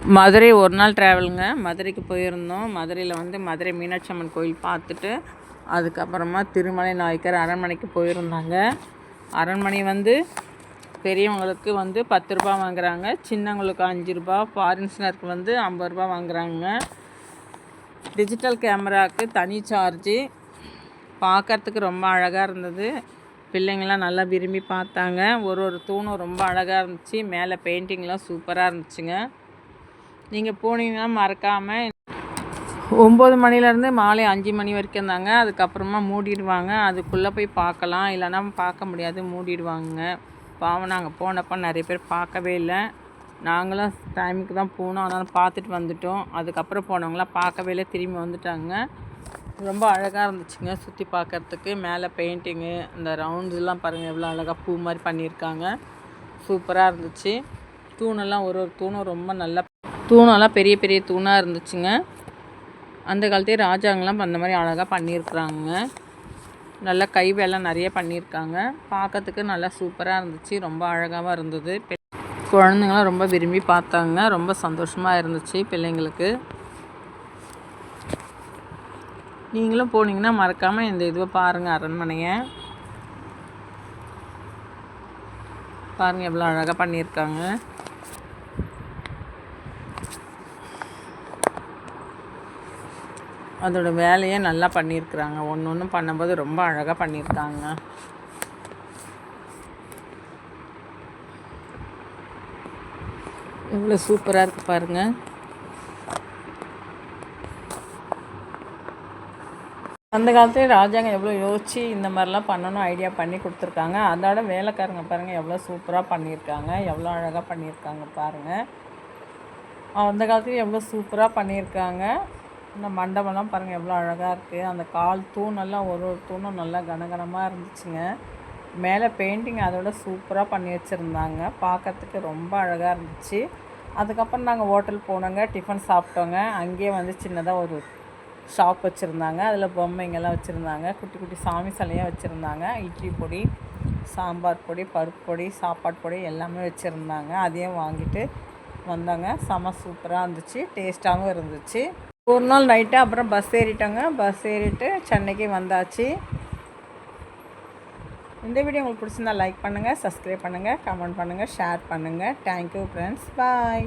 மதுரை ஒரு நாள் ட்ராவலுங்க. மதுரைக்கு போயிருந்தோம். மதுரையில் வந்து மதுரை மீனாட்சி அம்மன் கோயில் பார்த்துட்டு அதுக்கப்புறமா திருமலை நாயக்கர் அரண்மனைக்கு போயிருந்தாங்க. அரண்மனை வந்து பெரியவங்களுக்கு வந்து 10 ரூபா வாங்குறாங்க, சின்னவங்களுக்கு 5 ரூபா, ஃபாரின்ஸ்னருக்கு வந்து 50 ரூபா வாங்குறாங்க. டிஜிட்டல் கேமராவுக்கு தனி சார்ஜு. பார்க்குறதுக்கு ரொம்ப அழகாக இருந்தது. பிள்ளைங்கள்லாம் நல்லா விரும்பி பார்த்தாங்க. ஒரு தூணும் ரொம்ப அழகாக இருந்துச்சு. மேலே பெயிண்டிங்லாம் சூப்பராக இருந்துச்சுங்க. நீங்கள் போனீங்கன்னா மறக்காமல் 9 மணிலேருந்து மாலை 5 மணி வரைக்கும் தாங்க. அதுக்கப்புறமா மூடிடுவாங்க. அதுக்குள்ளே போய் பார்க்கலாம், இல்லைன்னா பார்க்க முடியாது, மூடிடுவாங்க. பாவம் நாங்கள் போனப்போ நிறைய பேர் பார்க்கவே இல்லை. நாங்களும் டைமுக்கு தான் போனோம், அதனால் பார்த்துட்டு வந்துட்டோம். அதுக்கப்புறம் போனவங்களாம் பார்க்கவே இல்லை, திரும்பி வந்துட்டாங்க. ரொம்ப அழகாக இருந்துச்சுங்க சுற்றி பார்க்குறதுக்கு. மேலே பெயிண்டிங்கு, இந்த ரவுண்ட்ஸ்லாம் பாருங்கள் எவ்வளோ அழகாக பூ மாதிரி பண்ணியிருக்காங்க. சூப்பராக இருந்துச்சு. தூணெல்லாம் ஒரு தூணும் ரொம்ப நல்லா, தூணெல்லாம் பெரிய பெரிய தூணாக இருந்துச்சுங்க. அந்த காலத்தையே ராஜாங்கெல்லாம் அந்த மாதிரி அழகாக பண்ணியிருக்குறாங்க. நல்லா கை வேலை நிறைய பண்ணியிருக்காங்க. பார்க்கறதுக்கு நல்லா சூப்பராக இருந்துச்சு. ரொம்ப அழகாகவும் இருந்தது. குழந்தைங்களாம் ரொம்ப விரும்பி பார்த்தாங்க. ரொம்ப சந்தோஷமாக இருந்துச்சு பிள்ளைங்களுக்கு. நீங்களும் போனீங்கன்னா மறக்காமல் இந்த இதுவை பாருங்கள், அரண்மனையை பாருங்கள் எவ்வளோ அழகாக பண்ணியிருக்காங்க. அதோட வேலையை நல்லா பண்ணியிருக்கிறாங்க. ஒன்று ஒன்று பண்ணும்போது ரொம்ப அழகாக பண்ணியிருக்காங்க. எவ்வளோ சூப்பராக இருக்குது பாருங்கள். அந்த காலத்துல ராஜாங்க எவ்வளோ யோசித்து இந்த மாதிரிலாம் பண்ணணும் ஐடியா பண்ணி கொடுத்துருக்காங்க. அதோட வேலைக்காரங்க பாருங்கள் எவ்வளோ சூப்பராக பண்ணியிருக்காங்க, எவ்வளோ அழகாக பண்ணியிருக்காங்க பாருங்கள். அந்த காலத்துலேயும் எவ்வளோ சூப்பராக பண்ணியிருக்காங்க. இந்த மண்டபம்லாம் பாருங்கள் எவ்வளோ அழகாக இருக்குது. அந்த கால் தூணெல்லாம் ஒரு தூணும் நல்லா கனகனமாக இருந்துச்சுங்க. மேலே பெயிண்டிங் அதோட சூப்பராக பண்ணி வச்சுருந்தாங்க. பார்க்கறதுக்கு ரொம்ப அழகாக இருந்துச்சு. அதுக்கப்புறம் நாங்கள் ஹோட்டல் போனோங்க, டிஃபன் சாப்பிட்டோங்க. அங்கேயே வந்து சின்னதாக ஒரு ஷாப் வச்சுருந்தாங்க. அதில் பொம்மைங்கெல்லாம் வச்சுருந்தாங்க. குட்டி குட்டி சாமி சிலையாக வச்சுருந்தாங்க. இட்லி பொடி, சாம்பார் பொடி, பருப்பு பொடி, சாப்பாடு பொடி எல்லாமே வச்சுருந்தாங்க. அதையும் வாங்கிட்டு வந்தாங்க. செம சூப்பராக இருந்துச்சு, டேஸ்ட்டாகவும் இருந்துச்சு. ஒரு நாள் நைட்டு அப்புறம் பஸ் ஏறிட்டோங்க. பஸ் ஏறிட்டு சென்னைக்கு வந்தாச்சு. இந்த வீடியோ உங்களுக்கு பிடிச்சிருந்தா லைக் பண்ணுங்கள், சப்ஸ்கிரைப் பண்ணுங்கள், கமெண்ட் பண்ணுங்கள், ஷேர் பண்ணுங்கள். தேங்க்யூ ஃப்ரெண்ட்ஸ், பாய்.